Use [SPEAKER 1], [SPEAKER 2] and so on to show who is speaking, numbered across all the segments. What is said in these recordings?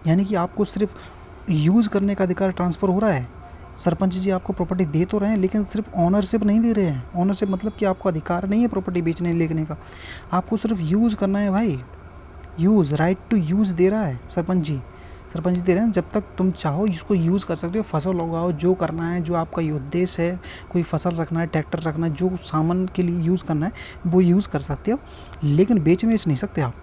[SPEAKER 1] यानी कि आपको सिर्फ यूज़ करने का अधिकार ट्रांसफ़र हो रहा है। सरपंच जी आपको प्रॉपर्टी दे तो रहे हैं लेकिन सिर्फ ऑनरशिप नहीं दे रहे हैं। ऑनरशिप मतलब कि आपको अधिकार नहीं है प्रॉपर्टी बेचने लेने का, आपको सिर्फ यूज़ करना है भाई। यूज़, राइट टू यूज़ दे रहा है सरपंच जी। सरपंच जी दे रहे हैं, जब तक तुम चाहो इसको यूज़ कर सकते हो, फसल उगाओ, जो करना है, जो आपका ये उद्देश्य है, कोई फसल रखना है, ट्रैक्टर रखना है, जो सामान के लिए यूज़ करना है वो यूज़ कर सकते हो, लेकिन बेच नहीं सकते आप।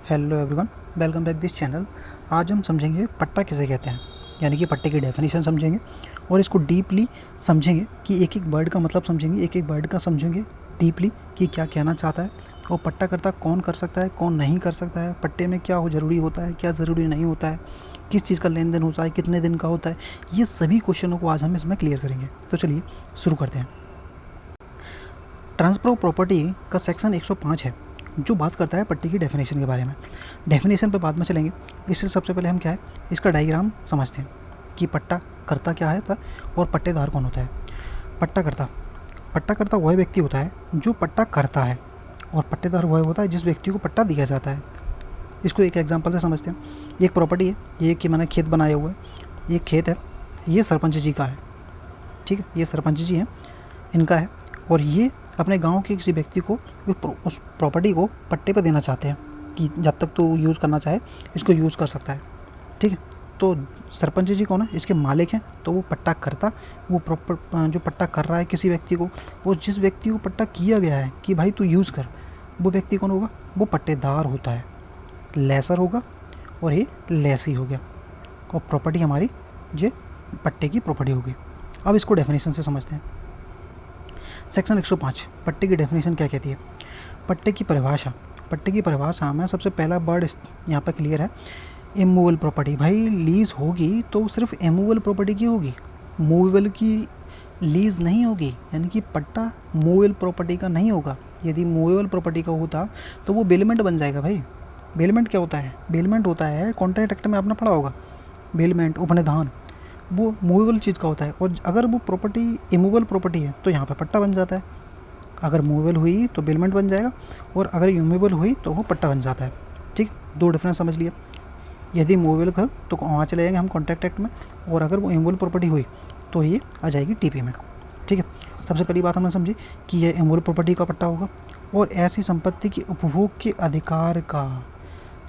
[SPEAKER 1] Hello everyone, welcome back this channel. आज हम समझेंगे पट्टा किसे कहते हैं, यानी कि पट्टे की डेफिनेशन समझेंगे और इसको डीपली समझेंगे कि एक एक वर्ड का मतलब समझेंगे, एक एक वर्ड का समझेंगे डीपली कि क्या कहना चाहता है, और पट्टा करता कौन कर सकता है, कौन नहीं कर सकता है, पट्टे में क्या ज़रूरी होता है, क्या ज़रूरी नहीं होता है, किस चीज़ का लेन देन होता है, कितने दिन का होता है। ये सभी क्वेश्चनों को आज हम इसमें क्लियर करेंगे। तो चलिए शुरू करते हैं। ट्रांसफर ऑफ प्रॉपर्टी का सेक्शन 105 है जो बात करता है पट्टे की डेफिनेशन के बारे में। डेफिनेशन पे बाद में चलेंगे, इससे सबसे पहले हम क्या है इसका डायग्राम समझते हैं कि पट्टा करता क्या है और पट्टेदार कौन होता है। पट्टा करता वह व्यक्ति होता है जो पट्टा करता है, और पट्टेदार वह होता है जिस व्यक्ति को पट्टा दिया जाता है। इसको एक एग्जांपल से समझते हैं। एक प्रॉपर्टी है, ये कि मैंने खेत बनाया हुआ है, ये खेत है, ये सरपंच जी का है, ठीक है, ये सरपंच जी हैं, इनका है, और ये अपने गांव के किसी व्यक्ति को उस प्रॉपर्टी को पट्टे पर देना चाहते हैं कि जब तक तो यूज़ करना चाहे इसको यूज़ कर सकता है, ठीक है। तो सरपंच जी कौन है, इसके मालिक हैं, तो वो पट्टा करता, वो प्रॉपर जो पट्टा कर रहा है किसी व्यक्ति को, वो जिस व्यक्ति को पट्टा किया गया है कि भाई तू यूज़ कर, वो व्यक्ति कौन होगा, वो पट्टेदार होता है, लेसर होगा, और ये लेसी हो गया, और प्रॉपर्टी हमारी ये पट्टे की प्रॉपर्टी होगी। अब इसको डेफिनेशन से समझते हैं। सेक्शन 105 पट्टे की डेफिनेशन क्या कहती है। पट्टे की परिभाषा में सबसे पहला वर्ड यहाँ पर क्लियर है, इमूवेबल प्रॉपर्टी। भाई लीज़ होगी तो सिर्फ इमूवेबल प्रॉपर्टी की होगी, मूवेबल की लीज़ नहीं होगी, यानी कि पट्टा मूवेबल प्रॉपर्टी का नहीं होगा। यदि मूवेबल प्रॉपर्टी का होता तो वो बेलमेंट बन जाएगा। भाई बेलमेंट क्या होता है, बेलमेंट होता है, कॉन्ट्रैक्ट एक्ट में आपने पढ़ा होगा, बेलमेंट उपनिधान, वो मूवेबल चीज़ का होता है। और अगर वो प्रॉपर्टी इमूवेबल प्रॉपर्टी है तो यहाँ पर पट्टा बन जाता है। अगर मूवेबल हुई तो बेलमेंट बन जाएगा, और अगर इमूवेबल हुई तो वो पट्टा बन जाता है, ठीक। दो डिफरेंस समझ लिया। यदि मूवेबल का तो वहाँ चले जाएंगे हम कॉन्ट्रैक्ट एक्ट में, और अगर वो इमूवेबल प्रॉपर्टी हुई तो ये आ जाएगी टीपी में, ठीक है। सबसे पहली बात हमने समझी कि ये इमूवेबल प्रॉपर्टी का पट्टा होगा। और ऐसी संपत्ति के उपभोग के अधिकार का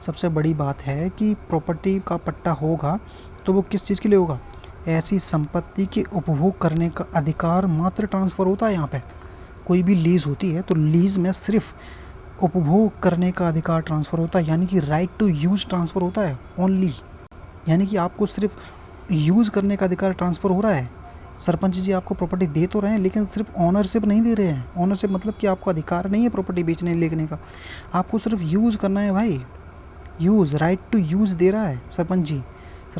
[SPEAKER 1] सबसे बड़ी बात है कि प्रॉपर्टी का पट्टा होगा तो वो किस चीज़ के लिए होगा, ऐसी संपत्ति के उपभोग करने का अधिकार मात्र ट्रांसफ़र होता है। यहाँ पे कोई भी लीज़ होती है तो लीज़ में सिर्फ उपभोग करने का अधिकार ट्रांसफ़र होता है, यानी कि राइट टू यूज़ ट्रांसफ़र होता है ओनली, यानी कि आपको सिर्फ यूज़ करने का अधिकार ट्रांसफ़र हो रहा है। सरपंच जी आपको प्रॉपर्टी दे तो रहे हैं लेकिन सिर्फ ऑनरशिप नहीं दे रहे हैं। ऑनरशिप मतलब कि आपको अधिकार नहीं है प्रॉपर्टी बेचने लेने का, आपको सिर्फ यूज़ करना है भाई। यूज़, राइट टू यूज़ दे रहा है सरपंच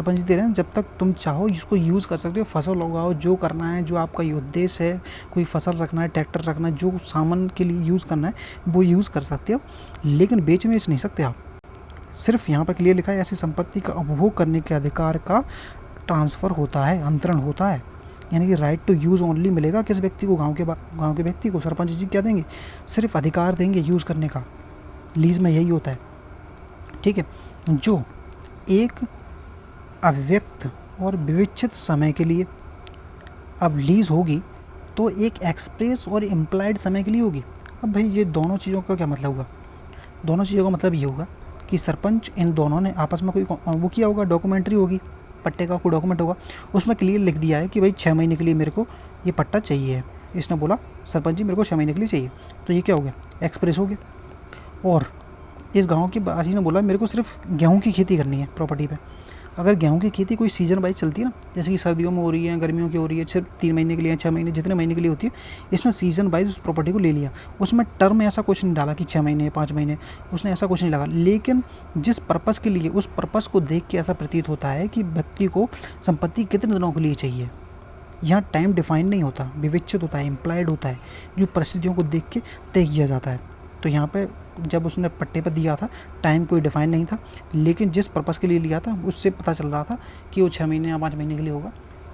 [SPEAKER 1] जी दे रहे हैं, जब तक तुम चाहो इसको यूज़ कर सकते हो, फसल उगाओ, जो करना है, जो आपका ये उद्देश्य है, कोई फसल रखना है, ट्रैक्टर रखना है, जो सामान के लिए यूज़ करना है वो यूज़ कर सकते हो, लेकिन बेच नहीं सकते आप। सिर्फ यहाँ पर क्लियर लिखा है, ऐसी संपत्ति का उपभोग करने के अधिकार का ट्रांसफ़र होता है, अंतरण होता है, यानी कि राइट टू यूज़ ओनली मिलेगा किस व्यक्ति को, गाँव के व्यक्ति को। सरपंच जी क्या देंगे, सिर्फ अधिकार देंगे यूज़ करने का। लीज़ में यही होता है, ठीक है। जो एक अव्यक्त और विविक्षित समय के लिए अब लीज़ होगी तो एक एक्सप्रेस और इम्प्लाइड समय के लिए होगी। अब भाई ये दोनों चीज़ों का क्या मतलब होगा, दोनों चीज़ों का मतलब ये होगा कि सरपंच इन दोनों ने आपस में कोई वो किया होगा, डॉक्यूमेंट्री होगी, पट्टे का कोई डॉक्यूमेंट होगा, उसमें क्लियर लिख दिया है कि भाई 6 महीने के लिए मेरे को ये पट्टा चाहिए। इसने बोला सरपंच जी मेरे को 6 महीने के लिए चाहिए, तो ये क्या हो गया, एक्सप्रेस हो गया। और इस गाँव के बासी ने बोला मेरे को सिर्फ गेहूँ की खेती करनी है प्रॉपर्टी पे। अगर गेहूँ की खेती कोई सीज़न वाइज चलती है ना, जैसे कि सर्दियों में हो रही है, गर्मियों की हो रही है, सिर्फ 3 महीने के लिए, 6 महीने, जितने महीने के लिए होती है, इसने सीज़न वाइज उस प्रॉपर्टी को ले लिया। उसमें टर्म ऐसा कुछ नहीं डाला कि 6 महीने 5 महीने, उसने ऐसा कुछ नहीं लगा। लेकिन जिस पर्पज़ के लिए, उस पर्पज़ को देख के ऐसा प्रतीत होता है कि व्यक्ति को संपत्ति कितने दिनों के लिए चाहिए। यहाँ टाइम डिफाइन नहीं होता, विवेचित होता है, इम्प्लाइड होता है, जो परिस्थितियों को देख के तय किया जाता है। तो यहाँ पे जब उसने पट्टे पर दिया था टाइम कोई डिफाइन नहीं था, लेकिन जिस पर्पज़ के लिए लिया था उससे पता चल रहा था कि वो 6 महीने या 5 महीने के लिए होगा।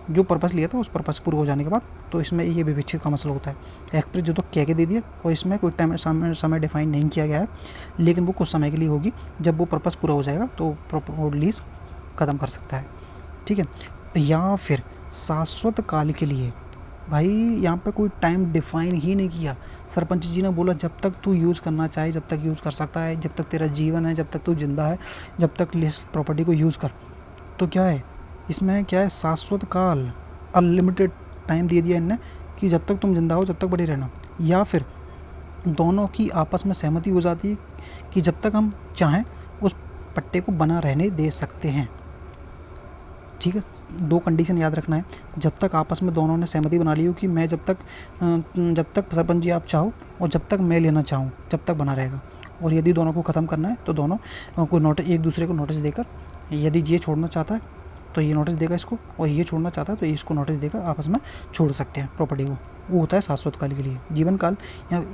[SPEAKER 1] जो पर्पस लिया था उस पर्पस पूरा हो जाने के बाद तो इसमें ये विवेचित का मसला होता है। एक्सप्रेस जो तो कह के दे दिया और इसमें कोई टाइम समय डिफाइन नहीं किया गया है, लेकिन वो कुछ समय के लिए होगी, जब वो पर्पस पूरा हो जाएगा तो लीज ख़त्म कर सकता है। ठीक है, या फिर शाश्वत काल के लिए, भाई यहाँ पे कोई टाइम डिफाइन ही नहीं किया। सरपंच जी ने बोला जब तक तू यूज़ करना चाहे जब तक यूज़ कर सकता है, जब तक तेरा जीवन है, जब तक तू जिंदा है, जब तक इस प्रॉपर्टी को यूज़ कर। तो क्या है इसमें, क्या है, शाश्वत काल, अनलिमिटेड टाइम दे दिया इनने कि जब तक तुम जिंदा हो जब तक बने रहना। या फिर दोनों की आपस में सहमति हो जाती है कि जब तक हम चाहें उस पट्टे को बना रहने दे सकते हैं। ठीक है, दो कंडीशन याद रखना है, जब तक आपस में दोनों ने सहमति बना ली हो कि मैं जब तक सरपंच जी आप चाहो और जब तक मैं लेना चाहूँ जब तक बना रहेगा। और यदि दोनों को ख़त्म करना है तो दोनों को नोटिस, एक दूसरे को नोटिस देकर, यदि ये छोड़ना चाहता है तो ये नोटिस देगा इसको, और ये छोड़ना चाहता है तो इसको नोटिस देकर आपस में छोड़ सकते हैं प्रॉपर्टी को। वो होता है शाश्वत काल के लिए। जीवन काल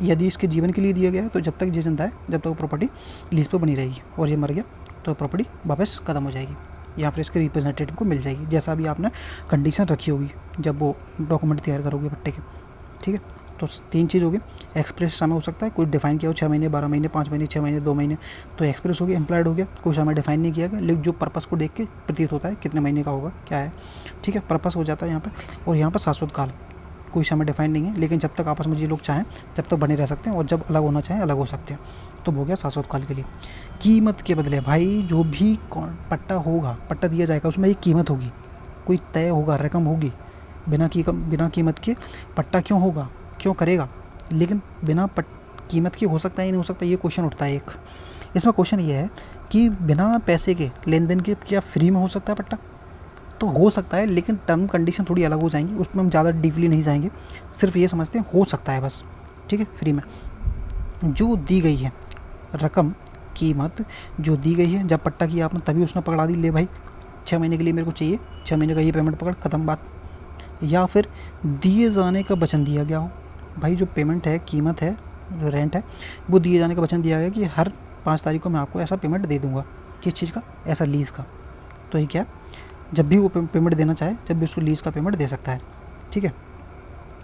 [SPEAKER 1] यदि इसके जीवन के लिए दिया गया है तो जब तक ये जिंदा है जब तक वो प्रॉपर्टी लीज पर बनी रहेगी, और ये मर गया तो प्रॉपर्टी वापस ख़त्म हो जाएगी या फिर इसके रिप्रेजेंटेटिव को मिल जाएगी, जैसा भी आपने कंडीशन रखी होगी जब वो डॉक्यूमेंट तैयार करोगे पट्टे के। ठीक है, तो 3 चीज़ होगी। एक्सप्रेस समय हो सकता है, कोई डिफाइन किया हो 6 महीने, 12 महीने, 5 महीने, 6 महीने, 2 महीने, तो एक्सप्रेस हो गया। एम्प्लॉयड हो गया, कोई समय डिफाइन नहीं किया गया, लेकिन जो पर्पस को देख के प्रतीत होता है कितने महीने का होगा क्या है। ठीक है, पर्पस हो जाता है यहाँ पर। और यहाँ पर शाश्वत काल, कोई समय डिफाइन नहीं है, लेकिन जब तक आपस में ये लोग चाहें जब तक बने रह सकते हैं, और जब अलग होना चाहें अलग हो सकते हैं। तो हो गया शाश्वत काल के लिए। कीमत के बदले भाई जो भी पट्टा होगा, पट्टा दिया जाएगा उसमें एक कीमत होगी, कोई तय होगा, रकम होगी। बिना कीमत के पट्टा क्यों होगा, क्यों करेगा, लेकिन बिना कीमत के हो सकता है या नहीं हो सकता, ये क्वेश्चन उठता है एक। इसमें क्वेश्चन ये है कि बिना पैसे के लेन देन के क्या फ्री में हो सकता है पट्टा? तो हो सकता है, लेकिन टर्म कंडीशन थोड़ी अलग हो जाएंगी, उसमें हम ज़्यादा डीपली नहीं जाएंगे, सिर्फ ये समझते हैं हो सकता है बस। ठीक है, फ्री में जो दी गई है रकम, कीमत जो दी गई है, जब पट्टा किया आपने तभी उसने पकड़ा दी, ले भाई 6 महीने के लिए मेरे को चाहिए, 6 महीने का ये पेमेंट पकड़, ख़त्म बात। या फिर दिए जाने का वचन दिया गया हो, भाई जो पेमेंट है, कीमत है, जो रेंट है, वो दिए जाने का वचन दिया गया कि हर 5 तारीख को मैं आपको ऐसा पेमेंट दे दूँगा। किस चीज़ का? ऐसा लीज़ का। तो ये क्या, जब भी वो पेमेंट देना चाहे जब भी उसको लीज़ का पेमेंट दे सकता है। ठीक है,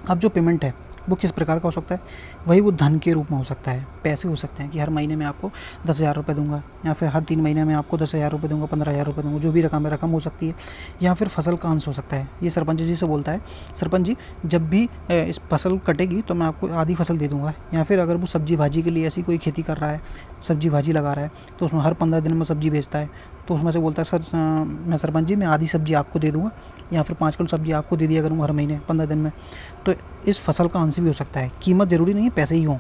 [SPEAKER 1] अब जो पेमेंट है वो किस प्रकार का हो सकता है? वही वो धन के रूप में हो सकता है, पैसे हो सकते हैं कि हर महीने में आपको 10,000 रुपये दूंगा, या फिर हर 3 महीने में आपको 10,000 रुपये दूंगा, 15,000 रुपये दूंगा, जो भी रकम हो सकती है। या फिर फसल का अंश हो सकता है। ये सरपंच जी से बोलता है, सरपंच जी जब भी इस फसल कटेगी तो मैं आपको आधी फसल दे दूँगा। या फिर अगर वो सब्जी भाजी के लिए ऐसी कोई खेती कर रहा है, सब्जी भाजी लगा रहा है, तो उसमें हर 15 दिन में सब्जी बेचता है, तो उसमें से बोलता है सर मैं सरपंच जी मैं आधी सब्जी आपको दे दूँगा, या फिर 5 किलो सब्जी आपको दे दिया करूँगा हर महीने 15 दिन में। तो इस फसल का अंश भी हो सकता है। कीमत ज़रूरी नहीं है पैसे ही हों,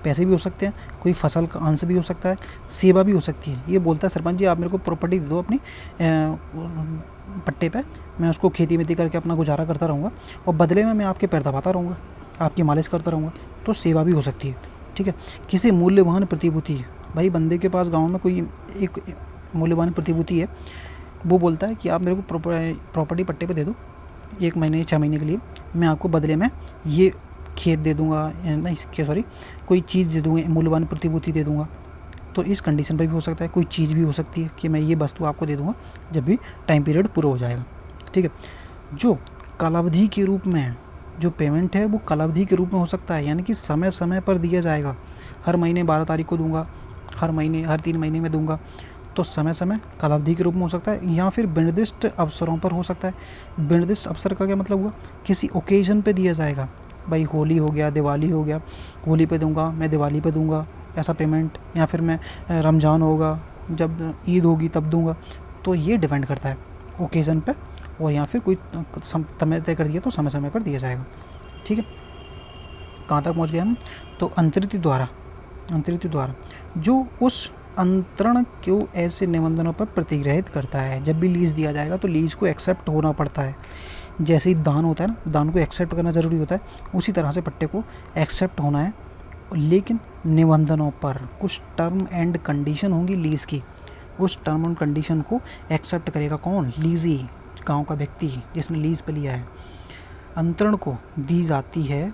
[SPEAKER 1] पैसे भी हो सकते हैं, कोई फसल का अंश भी हो सकता है, सेवा भी हो सकती है। ये बोलता है सरपंच जी आप मेरे को प्रॉपर्टी दे दो अपनी पट्टे पे, मैं उसको खेती वेती करके अपना गुजारा करता रहूँगा, और बदले में मैं आपके पैर दबाता रहूँगा, आपकी मालिश करता रहूँगा। तो सेवा भी हो सकती है। ठीक है, किसी मूल्यवान प्रतिभूति, भाई बंदे के पास गाँव में कोई एक मूल्यवान प्रतिभूति है, वो बोलता है कि आप मेरे को प्रॉपर्टी पट्टे पे दे दो 1 महीने 6 महीने के लिए, मैं आपको बदले में ये खेत दे दूँगा, नहीं क्या सॉरी कोई चीज़ दे दूँगा, मूल्यवान प्रतिभूति दे दूँगा। तो इस कंडीशन पर भी हो सकता है। कोई चीज़ भी हो सकती है कि मैं ये वस्तु आपको दे दूँगा जब भी टाइम पीरियड पूरा हो जाएगा। ठीक है, जो कालावधि के रूप में जो पेमेंट है वो कालावधि के रूप में हो सकता है, यानी कि समय समय पर दिया जाएगा। हर महीने 12 तारीख को दूंगा, हर महीने, हर 3 महीने में दूंगा, तो समय समय कालावधि के रूप में हो सकता है। या फिर विनिर्दिष्ट अवसरों पर हो सकता है। विनिर्दिष्ट अवसर का क्या मतलब हुआ? किसी ओकेजन पे दिया जाएगा, भाई होली हो गया, दिवाली हो गया, होली पे दूंगा, मैं दिवाली पे दूंगा ऐसा पेमेंट, या फिर मैं रमज़ान होगा, जब ईद होगी तब दूंगा। तो ये डिपेंड करता है ओकेज़न पे, और या फिर कोई समय तय कर दिया तो समय समय पर दिया जाएगा। ठीक है, कहाँ तक पहुँच गए हम? तो अंतरित द्वारा जो उस अंतरण को ऐसे निबंधनों पर प्रतिग्रहित करता है। जब भी लीज़ दिया जाएगा तो लीज़ को एक्सेप्ट होना पड़ता है। जैसे ही दान होता है ना, दान को एक्सेप्ट करना ज़रूरी होता है, उसी तरह से पट्टे को एक्सेप्ट होना है, लेकिन निबंधनों पर कुछ टर्म एंड कंडीशन होंगी लीज़ की। उस टर्म एंड कंडीशन को एक्सेप्ट करेगा कौन? लीज़ी, गाँव का व्यक्ति जिसने लीज़ पे लिया है। अंतरण को दी जाती है,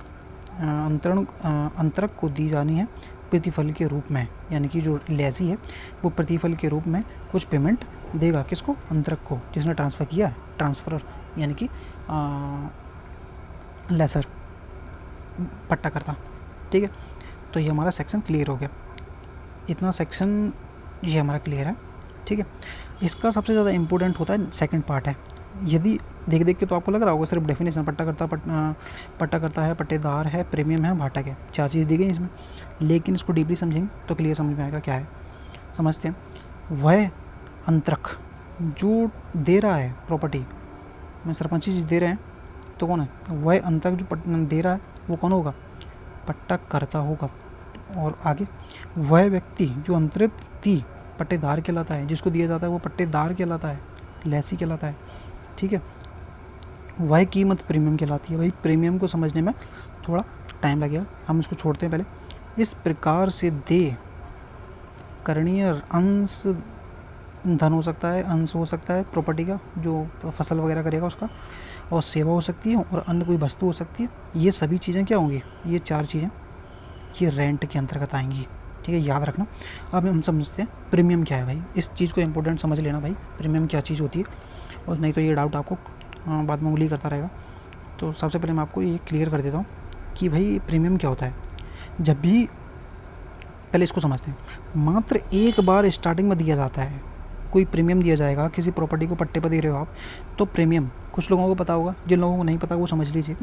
[SPEAKER 1] अंतरक को दी जानी है प्रतिफल के रूप में, यानी कि जो लेज़ी है वो प्रतिफल के रूप में कुछ पेमेंट देगा। किसको? अंतरक को, जिसने ट्रांसफ़र किया है, ट्रांसफ़र यानी कि लेसर पट्टाकर्ता। ठीक है, तो ये हमारा सेक्शन क्लियर हो गया। इतना सेक्शन ये हमारा क्लियर है। ठीक है, इसका सबसे ज़्यादा इम्पोर्टेंट होता है सेकंड पार्ट है। यदि देख के तो आपको लग रहा होगा सिर्फ डेफिनेशन पट्टाकर्ता है, पट्टेदार है, प्रीमियम है, भाटक है, 4 चीज़ दी गई इसमें, लेकिन इसको डीपली समझेंगे तो क्लियर समझ में आएगा क्या है। समझते हैं, वह अंतरक जो दे रहा है प्रॉपर्टी में, सरपंची चीज़ दे रहे हैं तो कौन है? वह अंतरक जो दे रहा है वो कौन होगा? पट्टाकर्ता होगा। और आगे, वह व्यक्ति जो अंतरित पट्टेदार कहलाता है, जिसको दिया जाता है वो पट्टेदार कहलाता है, लेसी कहलाता है। ठीक है, वह कीमत प्रीमियम कहलाती है। भाई प्रीमियम को समझने में थोड़ा टाइम लगेगा, हम इसको छोड़ते हैं पहले। इस प्रकार से दे करणीय अंश धन हो सकता है, अंश हो सकता है प्रॉपर्टी का जो फसल वगैरह करेगा उसका, और सेवा हो सकती है, और अन्य कोई वस्तु हो सकती है। ये सभी चीज़ें क्या होंगी? ये 4 चीज़ें ये रेंट के अंतर्गत आएंगी। ठीक है, याद रखना। अब हम समझते हैं प्रीमियम क्या है। भाई इस चीज़ को इंपॉर्टेंट समझ लेना भाई, प्रीमियम क्या चीज़ होती है, और नहीं तो ये डाउट आपको बाद में उंगली करता रहेगा। तो सबसे पहले मैं आपको ये क्लियर कर देता हूँ कि भाई प्रीमियम क्या होता है। जब भी पहले इसको समझते हैं, मात्र एक बार स्टार्टिंग में दिया जाता है कोई प्रीमियम दिया जाएगा, किसी प्रॉपर्टी को पट्टे पर दे रहे हो आप तो प्रीमियम, कुछ लोगों को पता होगा, जिन लोगों को नहीं पता वो समझ लीजिए।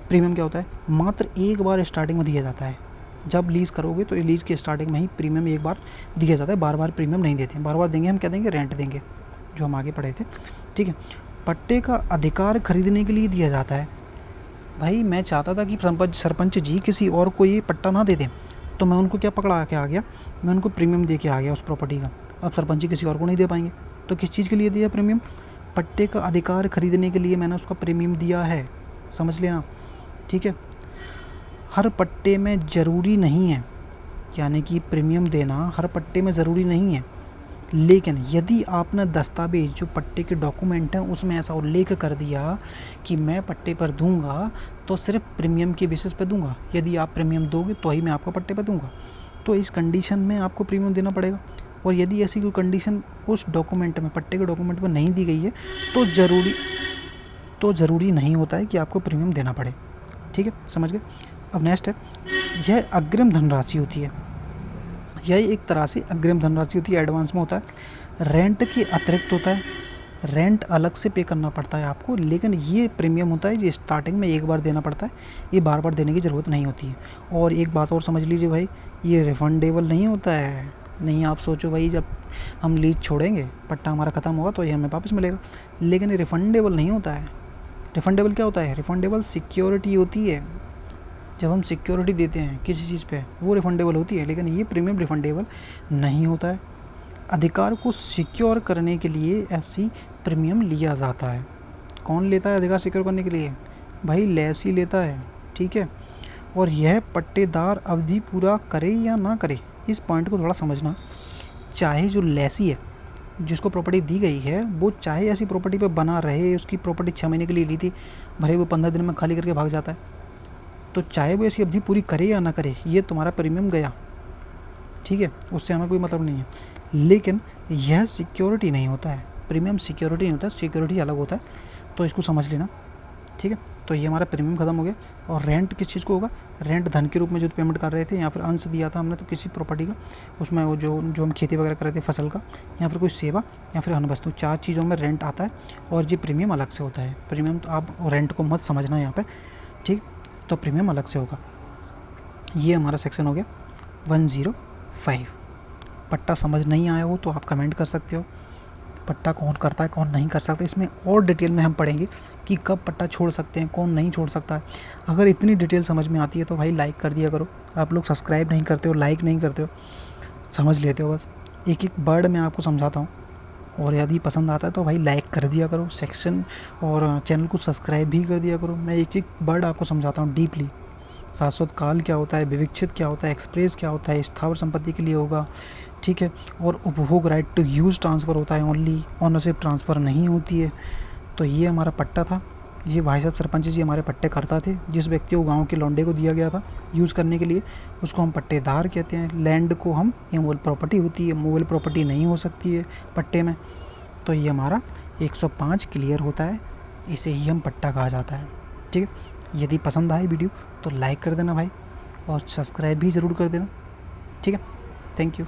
[SPEAKER 1] प्रीमियम क्या होता है? मात्र एक बार स्टार्टिंग में दिया जाता है। जब लीज़ करोगे तो लीज़ की स्टार्टिंग में ही प्रीमियम एक बार दिया जाता है, बार बार प्रीमियम नहीं देते। बार बार देंगे हम क्या देंगे? रेंट देंगे, जो हम आगे पढ़े थे। ठीक है, पट्टे का अधिकार खरीदने के लिए दिया जाता है। भाई मैं चाहता था कि सरपंच जी किसी और को ये पट्टा ना दे दें, तो मैं उनको क्या पकड़ा के आ गया? मैं उनको प्रीमियम दे के आ गया उस प्रॉपर्टी का। अब सरपंच जी किसी और को नहीं दे पाएंगे, तो किस चीज़ के लिए दिया प्रीमियम? पट्टे का अधिकार खरीदने के लिए मैंने उसका प्रीमियम दिया है, समझ लेना। ठीक है, हर पट्टे में ज़रूरी नहीं है, यानी कि प्रीमियम देना हर पट्टे में ज़रूरी नहीं है, लेकिन यदि आपने दस्तावेज जो पट्टे के डॉक्यूमेंट हैं उसमें ऐसा उल्लेख कर दिया कि मैं पट्टे पर दूंगा तो सिर्फ प्रीमियम के बेसिस पे दूंगा, यदि आप प्रीमियम दोगे तो ही मैं आपको पट्टे पर दूंगा, तो इस कंडीशन में आपको प्रीमियम देना पड़ेगा। और यदि ऐसी कोई कंडीशन उस डॉक्यूमेंट में, पट्टे के डॉक्यूमेंट में नहीं दी गई है तो ज़रूरी नहीं होता है कि आपको प्रीमियम देना पड़े। ठीक है, समझ गए। अब नेक्स्ट है, यह अग्रिम धनराशि होती है। यह एक तरह से अग्रिम धनराशि होती है, एडवांस में होता है, रेंट के अतिरिक्त होता है। रेंट अलग से पे करना पड़ता है आपको, लेकिन ये प्रीमियम होता है जो स्टार्टिंग में एक बार देना पड़ता है, ये बार बार देने की ज़रूरत नहीं होती है। और एक बात और समझ लीजिए भाई, ये रिफंडेबल नहीं होता है। नहीं आप सोचो भाई जब हम लीज छोड़ेंगे, पट्टा हमारा ख़त्म होगा तो ये हमें वापस मिलेगा, लेकिन ये रिफंडेबल नहीं होता है। रिफंडेबल क्या होता है? रिफंडेबल सिक्योरिटी होती है। जब हम सिक्योरिटी देते हैं किसी चीज़ पे वो रिफंडेबल होती है, लेकिन ये प्रीमियम रिफंडेबल नहीं होता है। अधिकार को सिक्योर करने के लिए ऐसी प्रीमियम लिया जाता है। कौन लेता है अधिकार सिक्योर करने के लिए? भाई लेसी लेता है। ठीक है, और यह पट्टेदार अवधि पूरा करे या ना करे, इस पॉइंट को थोड़ा समझना। चाहे जो लेसी है, जिसको प्रॉपर्टी दी गई है, वो चाहे ऐसी प्रॉपर्टी पे बना रहे, उसकी प्रॉपर्टी 6 महीने के लिए ली थी, भले वो 15 दिन में खाली करके भाग जाता है, तो चाहे वो ऐसी अवधि पूरी करे या ना करे, ये तुम्हारा प्रीमियम गया। ठीक है, उससे हमें कोई मतलब नहीं है, लेकिन यह सिक्योरिटी नहीं होता है। प्रीमियम सिक्योरिटी नहीं होता है, सिक्योरिटी अलग होता है, तो इसको समझ लेना। ठीक है, तो ये हमारा प्रीमियम खत्म हो गया। और रेंट किस चीज़ को होगा? रेंट धन के रूप में जो पेमेंट कर रहे थे, या फिर अंश दिया था हमने तो किसी प्रॉपर्टी का, उसमें वो जो हम खेती वगैरह कर रहे थे फसल का, या फिर कोई सेवा, या फिर अन्य वस्तु, 4 चीज़ों में रेंट आता है, और ये प्रीमियम अलग से होता है। प्रीमियम तो आप रेंट को मत समझना यहाँ पर, ठीक, तो प्रीमियम अलग से होगा। ये हमारा सेक्शन हो गया 105। पट्टा समझ नहीं आया हो तो आप कमेंट कर सकते हो, पट्टा कौन करता है कौन नहीं कर सकता, इसमें और डिटेल में हम पढ़ेंगे कि कब पट्टा छोड़ सकते हैं, कौन नहीं छोड़ सकता है। अगर इतनी डिटेल समझ में आती है तो भाई लाइक कर दिया करो। आप लोग सब्सक्राइब नहीं करते हो, लाइक नहीं करते हो, समझ लेते हो बस। एक एक वर्ड मैं आपको समझाता हूँ, और यदि पसंद आता है तो भाई लाइक कर दिया करो, सेक्शन और चैनल को सब्सक्राइब भी कर दिया करो। मैं एक एक वर्ड आपको समझाता हूँ डीपली। शाश्वत काल क्या होता है, विविक्षित क्या होता है, एक्सप्रेस क्या होता है, स्थावर संपत्ति के लिए होगा, ठीक है, और उपभोग राइट टू यूज़ ट्रांसफ़र होता है, ओनली ऑनरशिप ट्रांसफ़र नहीं होती है। तो ये हमारा पट्टा था। ये भाई साहब सरपंच जी हमारे पट्टे करता थे। जिस व्यक्ति को गांव के लौंडे को दिया गया था यूज़ करने के लिए, उसको हम पट्टेदार कहते हैं। लैंड को हम इमूवेबल प्रॉपर्टी होती है, मूवेबल प्रॉपर्टी नहीं हो सकती है पट्टे में। तो ये हमारा 105 क्लियर होता है। इसे ही हम पट्टा कहा जाता है। ठीक है, यदि पसंद आए वीडियो तो लाइक कर देना भाई, और सब्सक्राइब भी ज़रूर कर देना। ठीक है, थैंक यू।